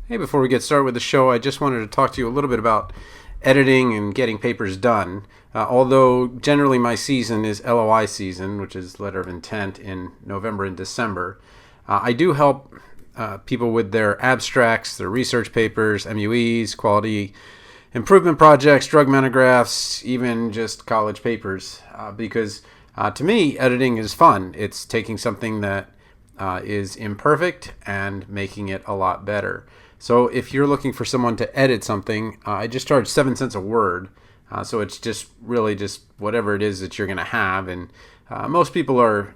Hey, before we get started with the show, I just wanted to talk to you a little bit about editing and getting papers done. Although generally my season is LOI season, which is letter of intent, in November and December, I do help people with their abstracts, their research papers, MUEs, quality improvement projects, drug monographs, even just college papers, because to me, editing is fun. It's taking something that is imperfect and making it a lot better. So if you're looking for someone to edit something, I just charge 7 cents a word. So it's just really just whatever it is that you're going to have. And most people are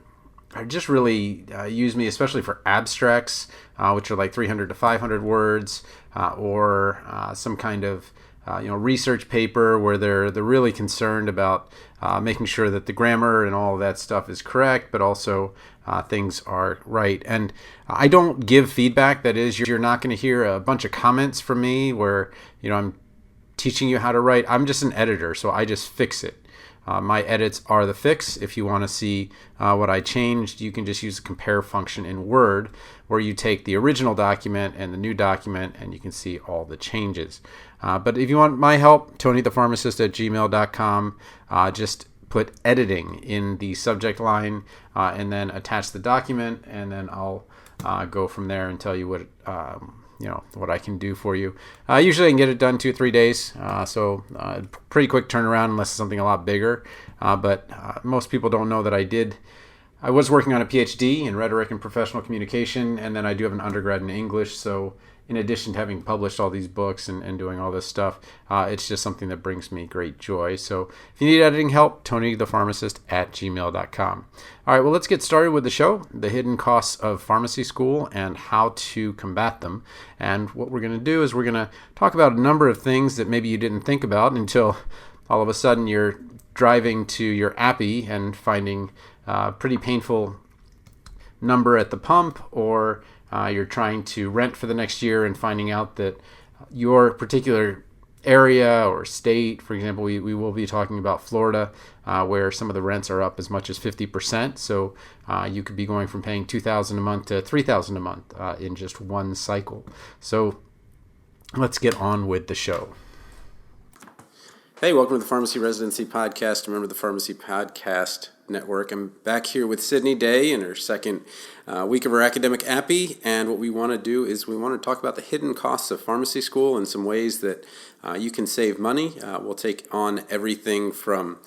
just really use me, especially for abstracts, which are like 300 to 500 words, or some kind of research paper where they're really concerned about making sure that the grammar and all of that stuff is correct, but also things are right. And I don't give feedback. That is, you're not going to hear a bunch of comments from me where I'm teaching you how to write. I'm just an editor, so I just fix it. My edits are the fix. If you want to see what I changed, you can just use the compare function in Word, where you take the original document and the new document, and you can see all the changes. But if you want my help, tonythepharmacist@gmail.com. Just put editing in the subject line, and then attach the document, and then I'll go from there and tell you what what I can do for you. Usually I can get it done 2 or 3 days, so pretty quick turnaround unless it's something a lot bigger. But most people don't know that I was working on a PhD in rhetoric and professional communication, and then I do have an undergrad in English. So in addition to having published all these books and doing all this stuff, it's just something that brings me great joy. So if you need editing help, tonythepharmacist@gmail.com. All right, well, let's get started with the show, the hidden costs of pharmacy school and how to combat them. And what we're going to do is we're going to talk about a number of things that maybe you didn't think about until all of a sudden you're driving to your appy and finding a pretty painful number at the pump, or you're trying to rent for the next year and finding out that your particular area or state, for example, we will be talking about Florida, where some of the rents are up as much as 50%. So you could be going from paying $2,000 a month to $3,000 a month in just one cycle. So let's get on with the show. Hey, welcome to the Pharmacy Residency Podcast. Remember the Pharmacy Podcast Network. I'm back here with Sydney Day in her second week of her academic appy, and what we want to do is we want to talk about the hidden costs of pharmacy school and some ways that you can save money. We'll take on everything from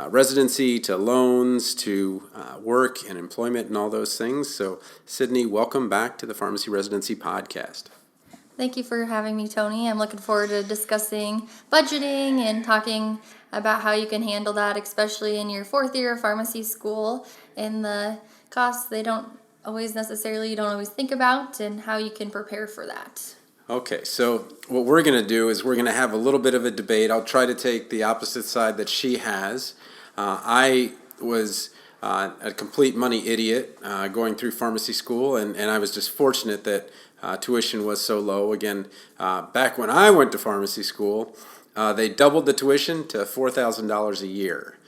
residency to loans to work and employment and all those things. So, Sydney, welcome back to the Pharmacy Residency Podcast. Thank you for having me, Tony. I'm looking forward to discussing budgeting and talking about how you can handle that, especially in your 4th year of pharmacy school, and the costs you don't always think about, and how you can prepare for that. Okay, so what we're going to do is we're going to have a little bit of a debate. I'll try to take the opposite side that she has. I was a complete money idiot going through pharmacy school, and I was just fortunate that tuition was so low. Again, back when I went to pharmacy school, they doubled the tuition to $4,000 a year.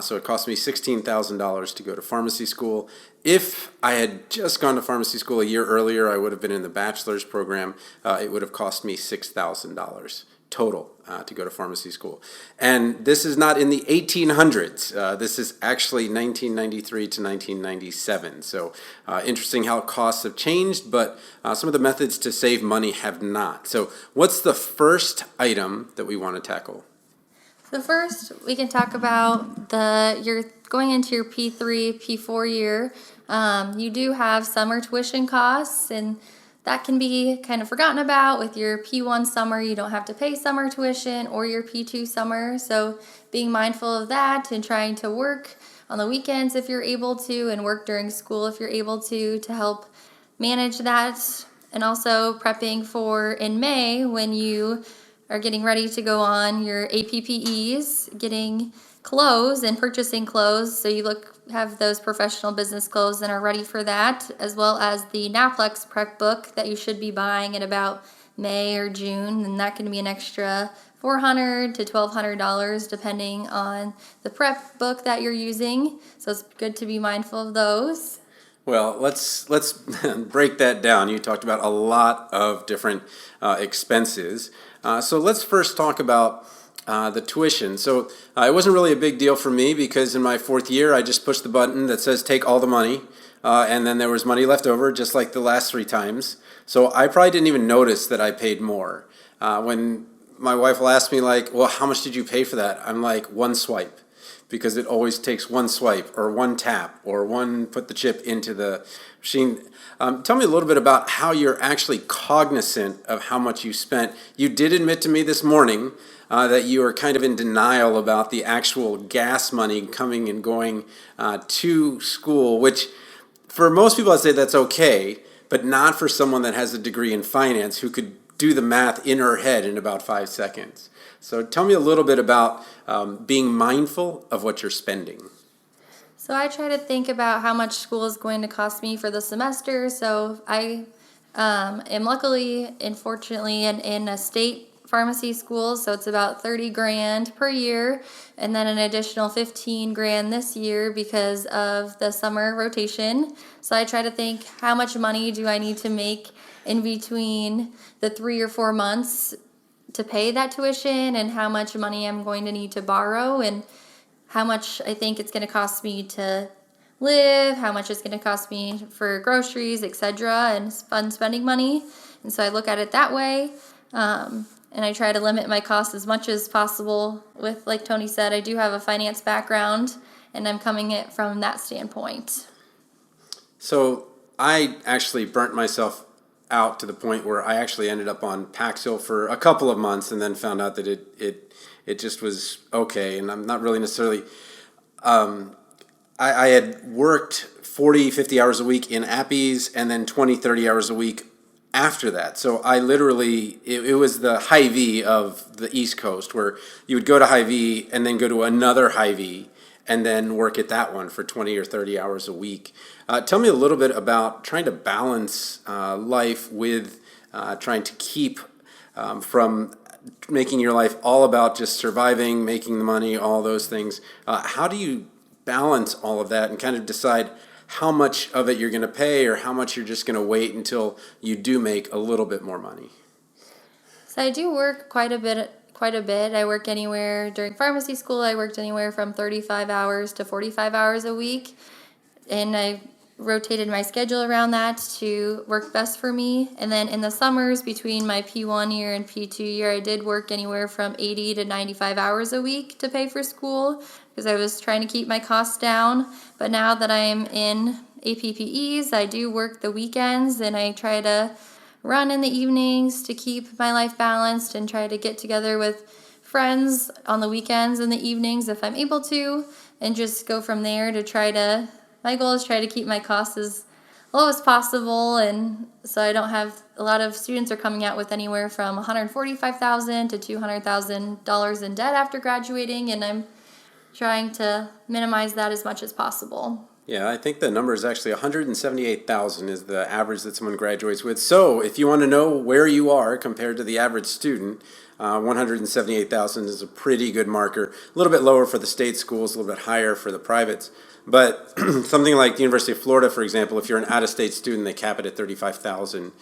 So it cost me $16,000 to go to pharmacy school. If I had just gone to pharmacy school a year earlier, I would have been in the bachelor's program. It would have cost me $6,000 total to go to pharmacy school. And this is not in the 1800s. This is actually 1993 to 1997. So interesting how costs have changed, but some of the methods to save money have not. So what's the first item that we want to tackle? So first, we can talk about you're going into your P3, P4 year. You do have summer tuition costs, and that can be kind of forgotten about. With your P1 summer, you don't have to pay summer tuition, or your P2 summer. So being mindful of that and trying to work on the weekends if you're able to, and work during school if you're able to help manage that. And also prepping for in May, when you are getting ready to go on your APPEs, getting clothes and purchasing clothes, so you have those professional business clothes and are ready for that, as well as the NAPLEX prep book that you should be buying in about May or June, and that can be an extra $400 to $1,200 depending on the prep book that you're using. So it's good to be mindful of those. Well, let's break that down. You talked about a lot of different expenses. So let's first talk about the tuition. So it wasn't really a big deal for me because in my fourth year, I just pushed the button that says take all the money, and then there was money left over, just like the last three times. So I probably didn't even notice that I paid more. When my wife will ask me like, "Well, how much did you pay for that?" I'm like, "One swipe." Because it always takes one swipe or one tap or one put the chip into the machine. Tell me a little bit about how you're actually cognizant of how much you spent. You did admit to me this morning that you are kind of in denial about the actual gas money coming and going to school, which for most people I'd say that's okay, but not for someone that has a degree in finance who could do the math in her head in about 5 seconds. So tell me a little bit about being mindful of what you're spending. So I try to think about how much school is going to cost me for the semester. So I am luckily and fortunately in a state pharmacy school, so it's about 30 grand per year, and then an additional 15 grand this year because of the summer rotation. So I try to think, how much money do I need to make in between the 3 or 4 months to pay that tuition, and how much money I'm going to need to borrow, and how much I think it's going to cost me to live, how much it's going to cost me for groceries, etc., and fun spending money. And so I look at it that way, and I try to limit my costs as much as possible. With, like Tony said, I do have a finance background, and I'm coming it from that standpoint. So I actually burnt myself out to the point where I actually ended up on Paxil for a couple of months and then found out that it just was okay. And I'm not really necessarily, I had worked 40, 50 hours a week in Appies and then 20, 30 hours a week after that. So I literally, it was the Hy-Vee of the East Coast where you would go to Hy-Vee and then go to another Hy-Vee and then work at that one for 20 or 30 hours a week. Tell me a little bit about trying to balance life with trying to keep from making your life all about just surviving, making the money, all those things. How do you balance all of that and kind of decide how much of it you're going to pay or how much you're just going to wait until you do make a little bit more money? So I do work quite a bit. I work anywhere during pharmacy school. I worked anywhere from 35 hours to 45 hours a week, and I rotated my schedule around that to work best for me. And then in the summers between my P1 year and P2 year, I did work anywhere from 80 to 95 hours a week to pay for school because I was trying to keep my costs down. But now that I'm in APPEs, I do work the weekends, and I try to run in the evenings to keep my life balanced and try to get together with friends on the weekends and the evenings if I'm able to, and just go from there to my goal is try to keep my costs as low as possible, and so I don't have a lot of students are coming out with anywhere from $145,000 to $200,000 in debt after graduating, and I'm trying to minimize that as much as possible. Yeah, I think the number is actually 178,000 is the average that someone graduates with. So if you want to know where you are compared to the average student, 178,000 is a pretty good marker. A little bit lower for the state schools, a little bit higher for the privates. But something like the University of Florida, for example, if you're an out-of-state student, they cap it at 35,000.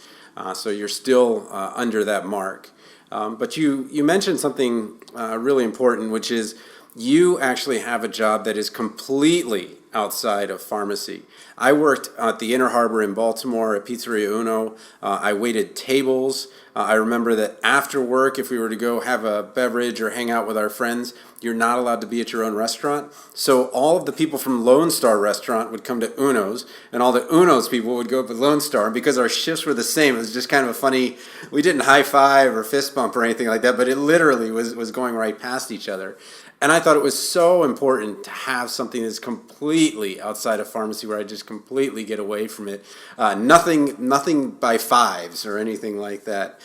So you're still under that mark. But you mentioned something really important, which is you actually have a job that is completely outside of pharmacy. I worked at the Inner Harbor in Baltimore at Pizzeria Uno. I waited tables. I remember that after work, if we were to go have a beverage or hang out with our friends, you're not allowed to be at your own restaurant. So all of the people from Lone Star Restaurant would come to Uno's, and all the Uno's people would go up to Lone Star. And because our shifts were the same, it was just kind of a funny, we didn't high five or fist bump or anything like that, but it literally was going right past each other. And I thought it was so important to have something that's completely outside of pharmacy where I just completely get away from it. Nothing by fives or anything like that.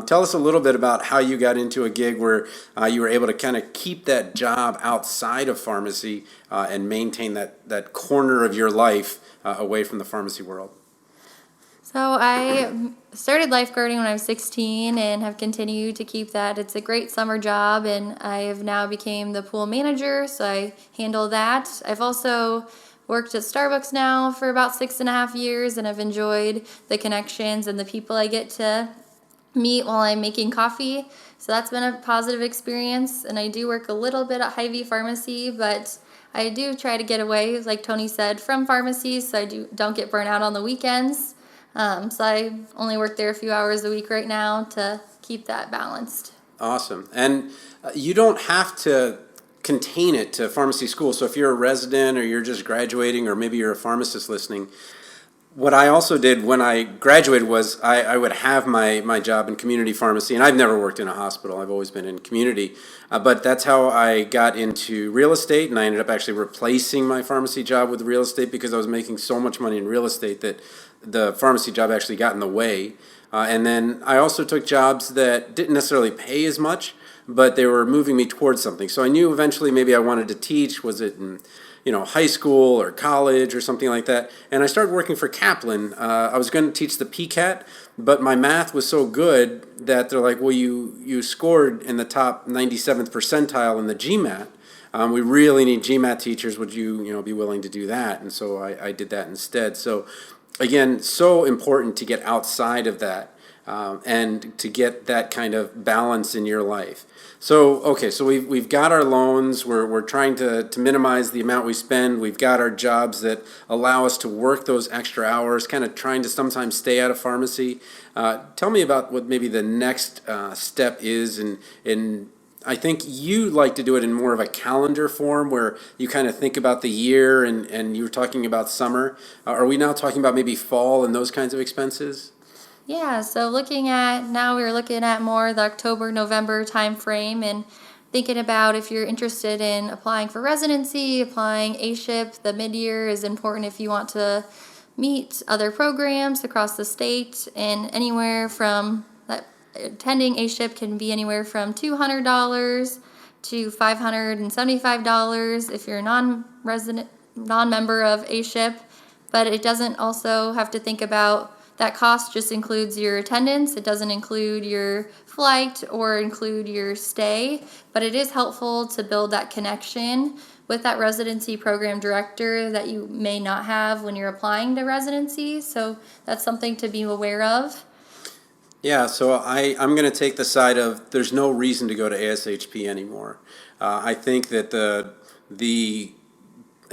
Tell us a little bit about how you got into a gig where you were able to kind of keep that job outside of pharmacy and maintain that corner of your life away from the pharmacy world. So I started lifeguarding when I was 16 and have continued to keep that. It's a great summer job, and I have now became the pool manager, so I handle that. I've also worked at Starbucks now for about 6.5 years, and I've enjoyed the connections and the people I get to meet while I'm making coffee. So that's been a positive experience. And I do work a little bit at Hy-Vee Pharmacy, but I do try to get away, like Tony said, from pharmacies, so I don't get burnt out on the weekends. So I only work there a few hours a week right now to keep that balanced. Awesome. And you don't have to contain it to pharmacy school. So if you're a resident or you're just graduating or maybe you're a pharmacist listening, what I also did when I graduated was I would have my job in community pharmacy, and I've never worked in a hospital. I've always been in community, but that's how I got into real estate, and I ended up actually replacing my pharmacy job with real estate because I was making so much money in real estate that the pharmacy job actually got in the way. And then I also took jobs that didn't necessarily pay as much, but they were moving me towards something. So I knew eventually maybe I wanted to teach. Was it in high school or college or something like that? And I started working for Kaplan. I was going to teach the PCAT, but my math was so good that they're like, well, you scored in the top 97th percentile in the GMAT. We really need GMAT teachers. Would you be willing to do that? And so I did that instead. So again, so important to get outside of that and to get that kind of balance in your life. So, okay, so we've got our loans. We're trying to minimize the amount we spend. We've got our jobs that allow us to work those extra hours, kind of trying to sometimes stay out of pharmacy. Tell me about what maybe the next step is. And I think you like to do it in more of a calendar form where you kind of think about the year and you were talking about summer. Are we now talking about maybe fall and those kinds of expenses? Yeah, so we're looking at more the October, November time frame and thinking about if you're interested in applying for residency, applying ASHIP. The mid-year is important if you want to meet other programs across the state, and attending ASHIP can be anywhere from $200 to $575 if you're a non-member of ASHIP, but it doesn't also have to think about that cost. Just includes your attendance. It doesn't include your flight or include your stay, but it is helpful to build that connection with that residency program director that you may not have when you're applying to residency. So that's something to be aware of. Yeah, so I'm going to take the side of there's no reason to go to ASHP anymore. I think that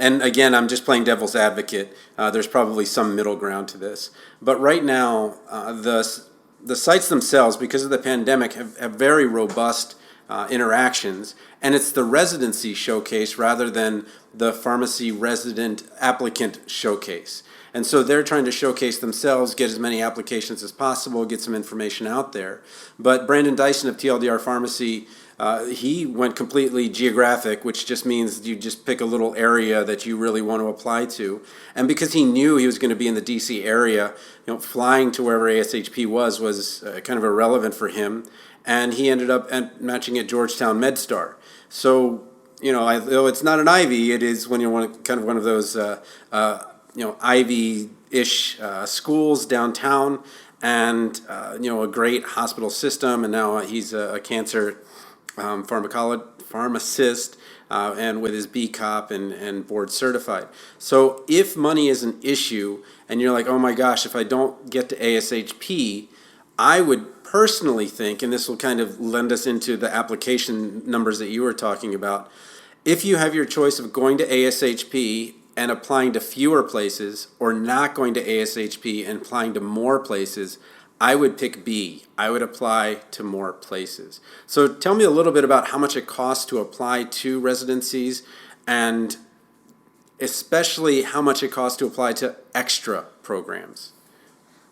and again, I'm just playing devil's advocate. There's probably some middle ground to this. But right now, the sites themselves, because of the pandemic, have very robust interactions. And it's the residency showcase rather than the pharmacy resident applicant showcase. And so they're trying to showcase themselves, get as many applications as possible, get some information out there. But Brandon Dyson of TLDR Pharmacy, he went completely geographic, which just means you just pick a little area that you really want to apply to. And because he knew he was going to be in the DC area, flying to wherever ASHP was kind of irrelevant for him. And he ended up matching at Georgetown MedStar. So, though it's not an Ivy, it is when you're one of those Ivy-ish schools downtown, and a great hospital system. And now he's a cancer pharmacist, and with his BCOP and board certified. So if money is an issue and you're like, oh my gosh, if I don't get to ASHP, I would personally think, and this will kind of lend us into the application numbers that you were talking about, if you have your choice of going to ASHP and applying to fewer places or not going to ASHP and applying to more places, I would pick B. I would apply to more places. So tell me a little bit about how much it costs to apply to residencies, and especially how much it costs to apply to extra programs.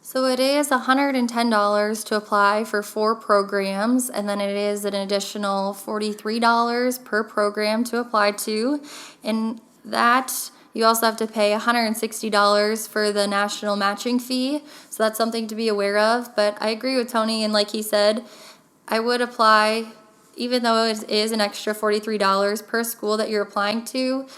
So it is $110 to apply for 4 programs, and then it is an additional $43 per program to apply to. And that you also have to pay $160 for the national matching fee. So that's something to be aware of. But I agree with Tony, and like he said, I would apply, even though it is an extra $43 per school that you're applying to.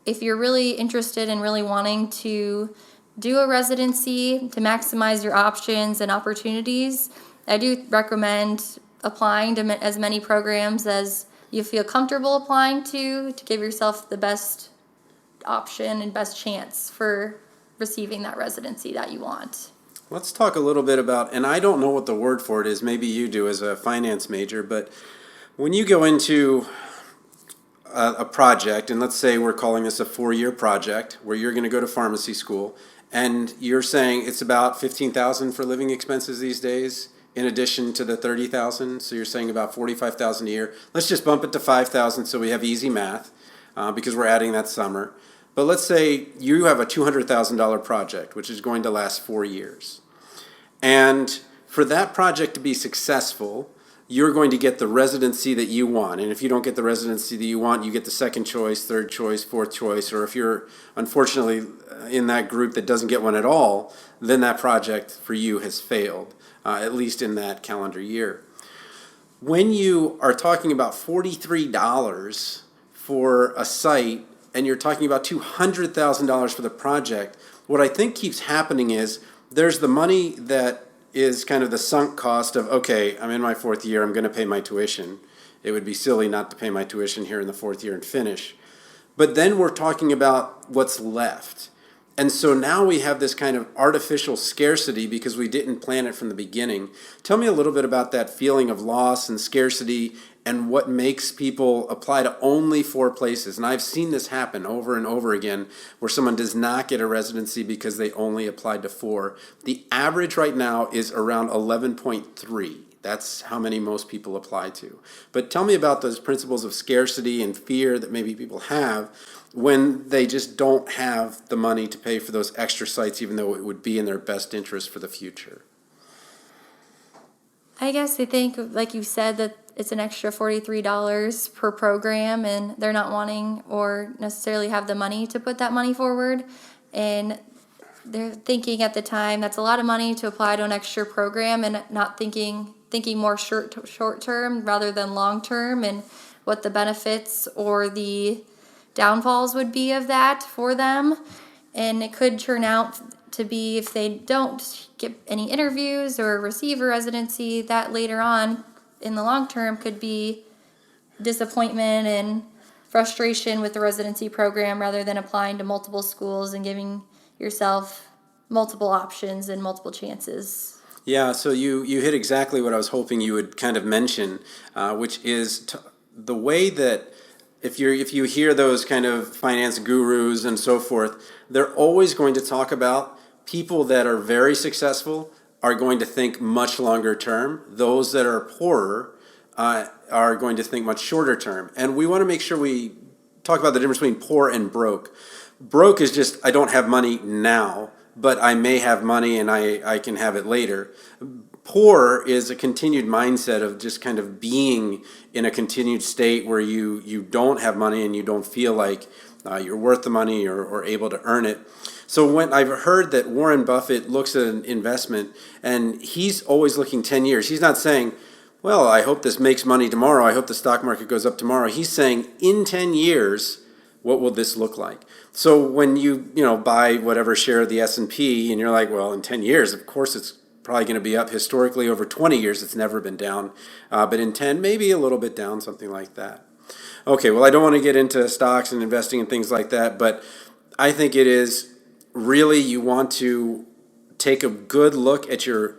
If you're really interested and really wanting to do a residency to maximize your options and opportunities, I do recommend applying to as many programs as you feel comfortable applying to give yourself the best option and best chance for receiving that residency that you want. Let's talk a little bit about, and I don't know what the word for it is, maybe you do as a finance major, but when you go into a project, and let's say we're calling this a 4-year project where you're going to go to pharmacy school, and you're saying it's about $15,000 for living expenses these days, in addition to the $30,000. So you're saying about $45,000 a year. Let's just bump it to $5,000 so we have easy math, because we're adding that summer. But let's say you have a $200,000 project, which is going to last 4 years. And for that project to be successful, you're going to get the residency that you want. And if you don't get the residency that you want, you get the second choice, third choice, fourth choice. Or if you're unfortunately in that group that doesn't get one at all, then that project for you has failed, at least in that calendar year. When you are talking about $43 for a site and you're talking about $200,000 for the project, what I think keeps happening is there's the money that is kind of the sunk cost of, okay, I'm in my 4th year, I'm going to pay my tuition. It would be silly not to pay my tuition here in the 4th year and finish. But then we're talking about what's left. And so now we have this kind of artificial scarcity because we didn't plan it from the beginning. Tell me a little bit about that feeling of loss and scarcity and what makes people apply to only 4 places. And I've seen this happen over and over again where someone does not get a residency because they only applied to 4. The average right now is around 11.3. That's how many most people apply to. But tell me about those principles of scarcity and fear that maybe people have when they just don't have the money to pay for those extra sites, even though it would be in their best interest for the future. I guess I think, like you said, that it's an extra $43 per program, and they're not wanting or necessarily have the money to put that money forward. And they're thinking at the time that's a lot of money to apply to an extra program, and not thinking more short term rather than long term, and what the benefits or the downfalls would be of that for them. And it could turn out to be, if they don't get any interviews or receive a residency, that later on in the long term could be disappointment and frustration with the residency program rather than applying to multiple schools and giving yourself multiple options and multiple chances. Yeah, so you hit exactly what I was hoping you would kind of mention, which is the way that if you hear those kind of finance gurus and so forth, they're always going to talk about people that are very successful are going to think much longer term. Those that are poorer are going to think much shorter term. And we want to make sure we talk about the difference between poor and broke. Broke is just, I don't have money now, but I may have money and I can have it later. Poor is a continued mindset of just kind of being in a continued state where you don't have money and you don't feel like you're worth the money or able to earn it. So when I've heard that Warren Buffett looks at an investment and he's always looking 10 years, he's not saying, well, I hope this makes money tomorrow, I hope the stock market goes up tomorrow. He's saying, in 10 years, what will this look like? So when you buy whatever share of the S&P and you're like, well, in 10 years, of course it's probably going to be up. Historically, over 20 years, it's never been down. But in 10, maybe a little bit down, something like that. Okay, well, I don't want to get into stocks and investing and things like that, but I think it is really, you want to take a good look at your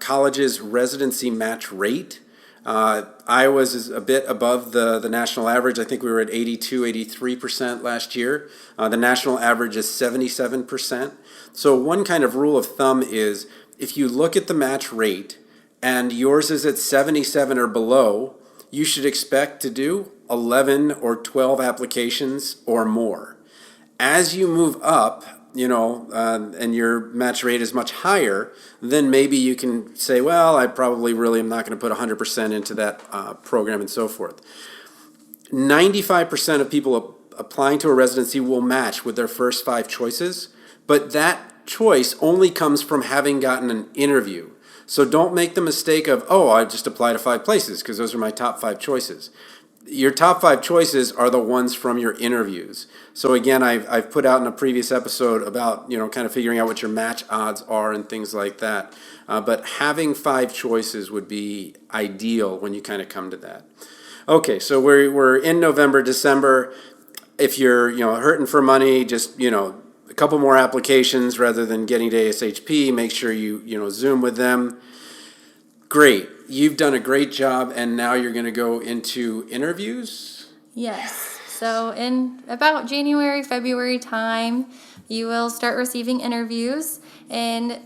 college's residency match rate. Iowa's is a bit above the national average. I think we were at 82, 83% last year. The national average is 77%. So one kind of rule of thumb is if you look at the match rate and yours is at 77 or below, you should expect to do 11 or 12 applications or more. As you move up, and your match rate is much higher, then maybe you can say, well, I probably really am not going to put 100% into that program and so forth. 95% of people applying to a residency will match with their first 5 choices, but that choice only comes from having gotten an interview. So don't make the mistake of, I just apply to 5 places because those are my top 5 choices. Your top 5 choices are the ones from your interviews. So again, I've put out in a previous episode about, kind of figuring out what your match odds are and things like that. But having 5 choices would be ideal when you kind of come to that. Okay, so we're in November, December. if you're, hurting for money, just, a couple more applications rather than getting to ASHP, make sure you Zoom with them. Great. You've done a great job, and now you're going to go into interviews? Yes. So in about January, February time, you will start receiving interviews, and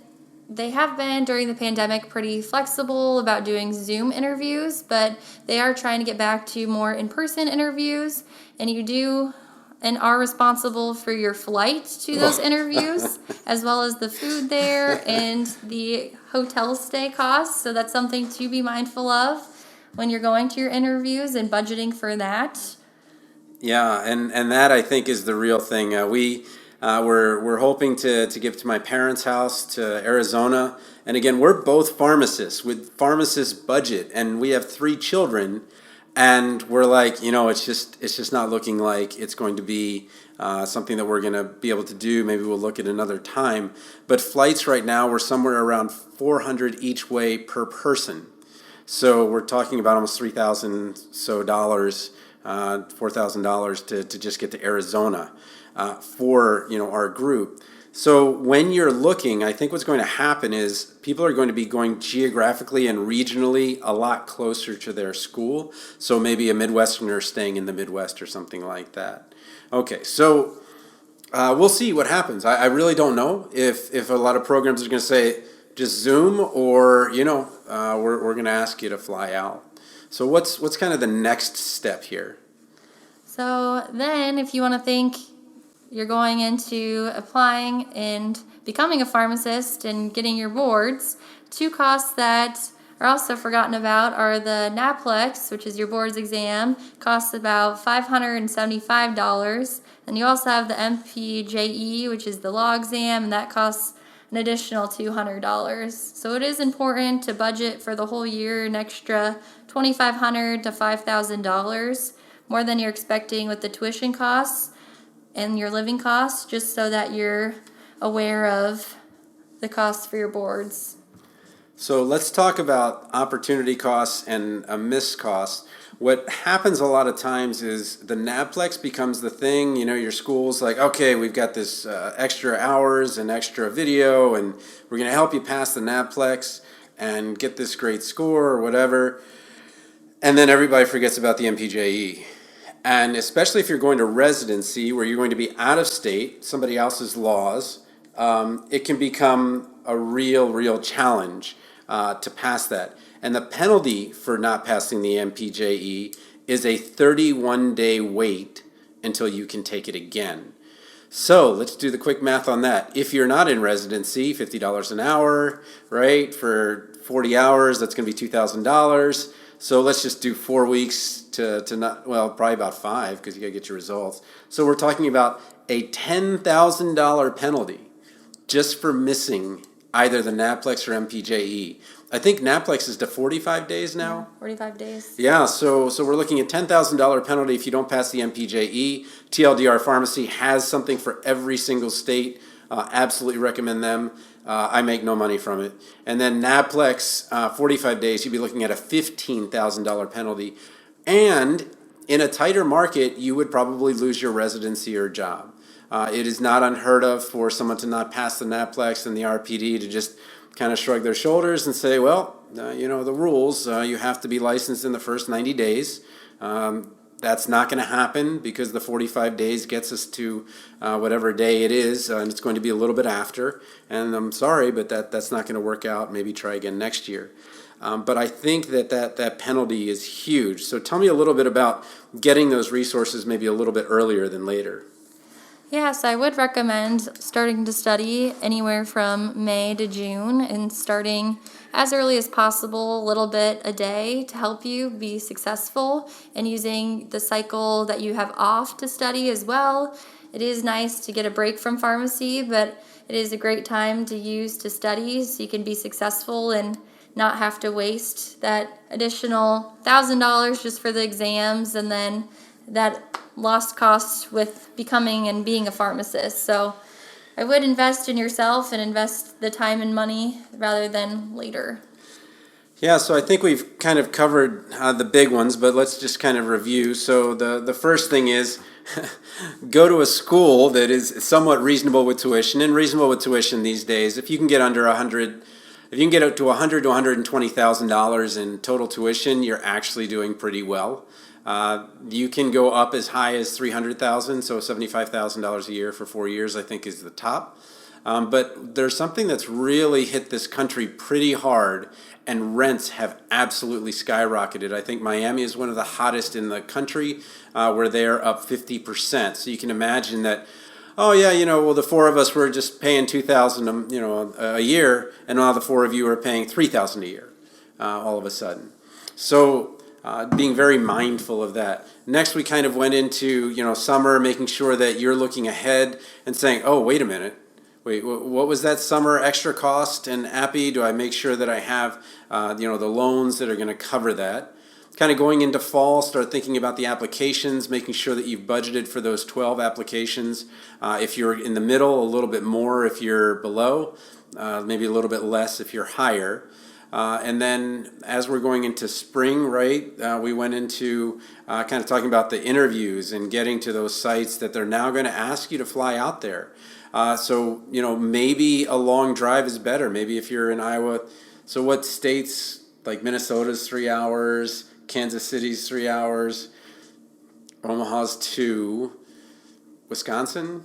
they have been during the pandemic pretty flexible about doing Zoom interviews, but they are trying to get back to more in-person interviews, and you do and are responsible for your flight to those interviews, as well as the food there and the hotel stay costs. So that's something to be mindful of when you're going to your interviews and budgeting for that. Yeah, and that I think is the real thing. We're hoping to give to my parents' house to Arizona, and again, we're both pharmacists with pharmacist budget, and we have 3 children, and we're like, it's just not looking like it's going to be something that we're going to be able to do. Maybe we'll look at another time. But flights right now, we're somewhere around $400 each way per person. So we're talking about almost $3,000 $4,000 to just get to Arizona for our group. So when you're looking, I think what's going to happen is people are going to be going geographically and regionally a lot closer to their school. So maybe a Midwesterner staying in the Midwest or something like that. Okay, so we'll see what happens. I really don't know if a lot of programs are going to say just Zoom or we're going to ask you to fly out. So what's kind of the next step here? So then if you want to think you're going into applying and becoming a pharmacist and getting your boards, 2 costs that are also forgotten about are the NAPLEX, which is your boards exam, costs about $575. And you also have the Mpje, which is the law exam, and that costs an additional $200. So it is important to budget for the whole year an extra $2,500 to $5,000, more than you're expecting with the tuition costs and your living costs, just so that you're aware of the costs for your boards. So let's talk about opportunity costs and missed costs. What happens a lot of times is the NAPLEX becomes the thing. Your school's like, okay, we've got this extra hours and extra video, and we're going to help you pass the NAPLEX and get this great score or whatever. And then everybody forgets about the Mpje. And especially if you're going to residency, where you're going to be out of state, somebody else's laws, it can become a real challenge to pass that. And the penalty for not passing the Mpje is a 31-day wait until you can take it again. So let's do the quick math on that. If you're not in residency, $50 an hour, right? For 40 hours, that's going to be $2,000. So let's just do 4 weeks to not, well, probably about 5 because you got to get your results. So we're talking about a $10,000 penalty just for missing either the NAPLEX or Mpje. I think NAPLEX is to 45 days now. Yeah, 45 days. Yeah, so we're looking at $10,000 penalty if you don't pass the Mpje. TLDR Pharmacy has something for every single state. Absolutely recommend them. I make no money from it. And then NAPLEX, 45 days, you'd be looking at a $15,000 penalty. And in a tighter market, you would probably lose your residency or job. It is not unheard of for someone to not pass the NAPLEX and the RPD to just kind of shrug their shoulders and say, well, the rules, you have to be licensed in the first 90 days. That's not going to happen because the 45 days gets us to whatever day it is, and it's going to be a little bit after. And I'm sorry, but that's not going to work out. Maybe try again next year. But I think that penalty is huge. So tell me a little bit about getting those resources maybe a little bit earlier than later. Yes, I would recommend starting to study anywhere from May to June and starting as early as possible, a little bit a day to help you be successful, and using the cycle that you have off to study as well. It is nice to get a break from pharmacy, but it is a great time to use to study so you can be successful and not have to waste that additional $1,000 just for the exams and then that lost costs with becoming and being a pharmacist. So I would invest in yourself and invest the time and money rather than later. Yeah, so I think we've kind of covered the big ones, but let's just kind of review. So the first thing is go to a school that is somewhat reasonable with tuition, and reasonable with tuition these days. If you can get under 100, if you can get up to 100 to $120,000 in total tuition, you're actually doing pretty well. You can go up as high as 300,000, so $75,000 a year for 4 years, I think, is the top. But there's something that's really hit this country pretty hard, and rents have absolutely skyrocketed. I think Miami is one of the hottest in the country, where they're up 50%. So you can imagine that, oh yeah, well, the four of us were just paying $2,000, a year, and now the four of you are paying $3,000 a year, all of a sudden. So being very mindful of that. Next, we kind of went into, summer, making sure that you're looking ahead and saying, oh, wait a minute. Wait, what was that summer extra cost in Mpje? Do I make sure that I have, the loans that are going to cover that? Kind of going into fall, start thinking about the applications, making sure that you've budgeted for those 12 applications. If you're in the middle, a little bit more if you're below, maybe a little bit less if you're higher. And then as we're going into spring, right, we went into kind of talking about the interviews and getting to those sites that they're now going to ask you to fly out there. So, maybe a long drive is better. Maybe if you're in Iowa. So what states, like Minnesota's 3 hours, Kansas City's 3 hours, Omaha's 2, Wisconsin,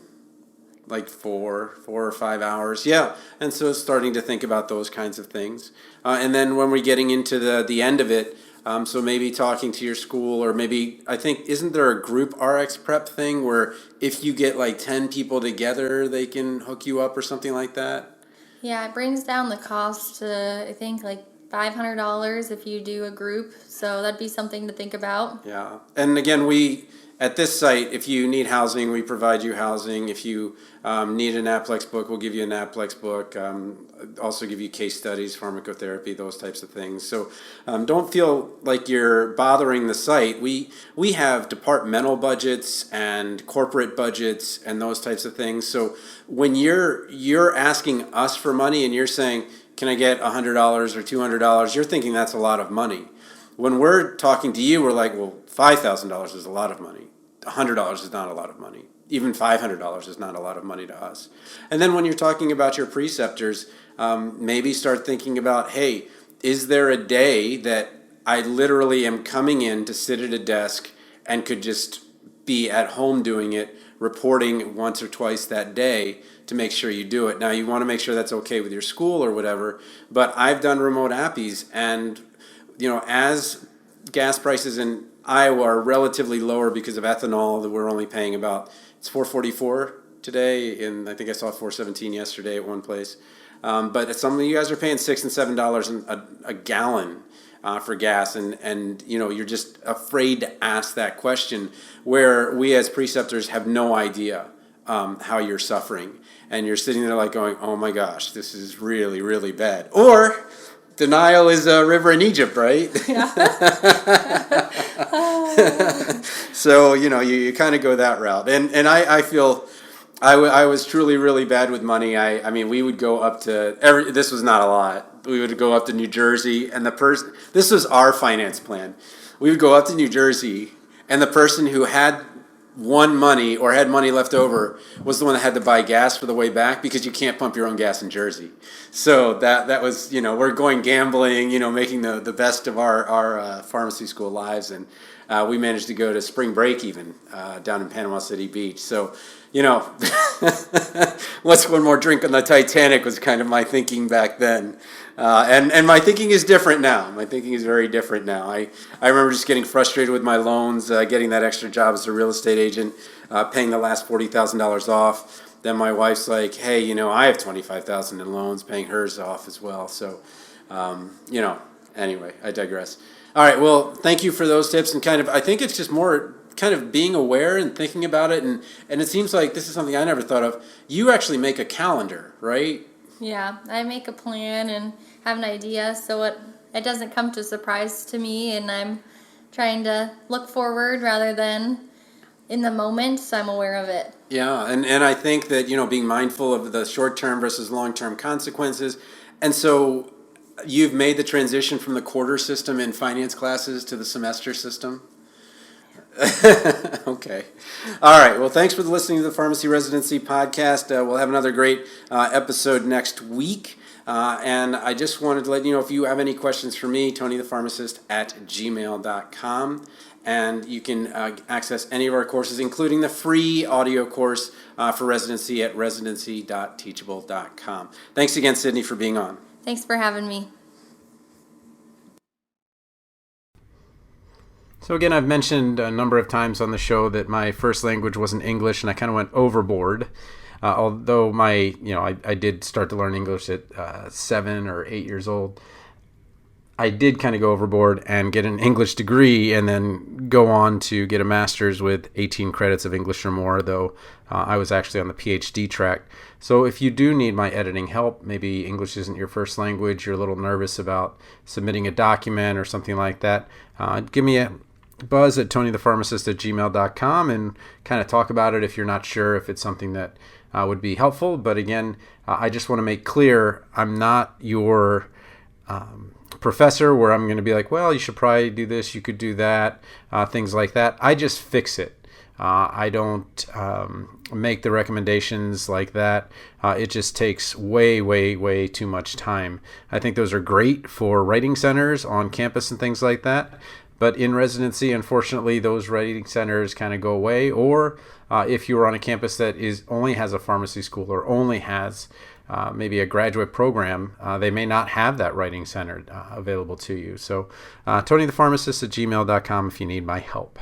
like 4 or 5 hours. Yeah. And so starting to think about those kinds of things. And then when we're getting into the end of it, so maybe talking to your school, or maybe, I think, isn't there a group RX prep thing where if you get like 10 people together, they can hook you up or something like that? Yeah, it brings down the cost to, I think, like $500 if you do a group. So that'd be something to think about. Yeah. And again, at this site, if you need housing, we provide you housing. If you need an Applex book, we'll give you an Applex book. Also give you case studies, pharmacotherapy, those types of things. So don't feel like you're bothering the site. We have departmental budgets and corporate budgets and those types of things. So when you're asking us for money and you're saying, can I get $100 or $200, you're thinking that's a lot of money. When we're talking to you, we're like, well, $5,000 is a lot of money. $100 is not a lot of money. Even $500 is not a lot of money to us. And then when you're talking about your preceptors, maybe start thinking about, hey, is there a day that I literally am coming in to sit at a desk and could just be at home doing it, reporting once or twice that day to make sure you do it. Now, you want to make sure that's okay with your school or whatever, but I've done remote appies, and as gas prices in Iowa are relatively lower because of ethanol, that we're only paying about, it's $4.44 today, and I think I saw $4.17 yesterday at one place. But some of you guys are paying $6 and $7 a gallon for gas, and you're just afraid to ask that question, where we as preceptors have no idea how you're suffering, and you're sitting there like going, oh my gosh, this is really, really bad. Or denial is a river in Egypt, right? Yeah. So, you kind of go that route. And I feel I was truly really bad with money. I mean, we would go up to, this was not a lot. We would go up to New Jersey, and this was our finance plan. We would go up to New Jersey, and the person who had won money or had money left over was the one that had to buy gas for the way back, because you can't pump your own gas in Jersey. So that was, we're going gambling, making the best of our pharmacy school lives. And we managed to go to spring break even down in Panama City Beach. So, what's one more drink on the Titanic was kind of my thinking back then. And my thinking is different now. My thinking is very different now. I remember just getting frustrated with my loans, getting that extra job as a real estate agent, paying the last $40,000 off. Then my wife's like, hey, I have $25,000 in loans, paying hers off as well. So, anyway, I digress. All right, well, thank you for those tips. And I think it's just more kind of being aware and thinking about it. And it seems like this is something I never thought of. You actually make a calendar, right? Yeah, I make a plan and have an idea, so it doesn't come to surprise to me, and I'm trying to look forward rather than in the moment, so I'm aware of it. Yeah, and I think that, being mindful of the short-term versus long-term consequences. And so You've made the transition from the quarter system in finance classes to the semester system? Okay. All right. Well, thanks for listening to the Pharmacy Residency podcast. We'll have another great episode next week. And I just wanted to let you know, if you have any questions for me, TonyThePharmacist@gmail.com. And you can access any of our courses, including the free audio course for residency at residency.teachable.com. Thanks again, Sydney, for being on. Thanks for having me. So again, I've mentioned a number of times on the show that my first language wasn't English, and I kind of went overboard. Although I did start to learn English at 7 or 8 years old. I did kind of go overboard and get an English degree and then go on to get a master's with 18 credits of English or more, though I was actually on the PhD track. So if you do need my editing help, maybe English isn't your first language, you're a little nervous about submitting a document or something like that, give me a buzz at TonyThePharmacist@gmail.com and kind of talk about it if you're not sure if it's something that would be helpful. But again, I just want to make clear, I'm not your professor where I'm going to be like, well, you should probably do this, you could do that, things like that. I just fix it. I don't make the recommendations like that. It just takes way, way, way too much time. I think those are great for writing centers on campus and things like that. But in residency, unfortunately, those writing centers kind of go away. Or if you're on a campus that only has a pharmacy school or only has maybe a graduate program, they may not have that writing center available to you. So TonyThePharmacist@gmail.com if you need my help.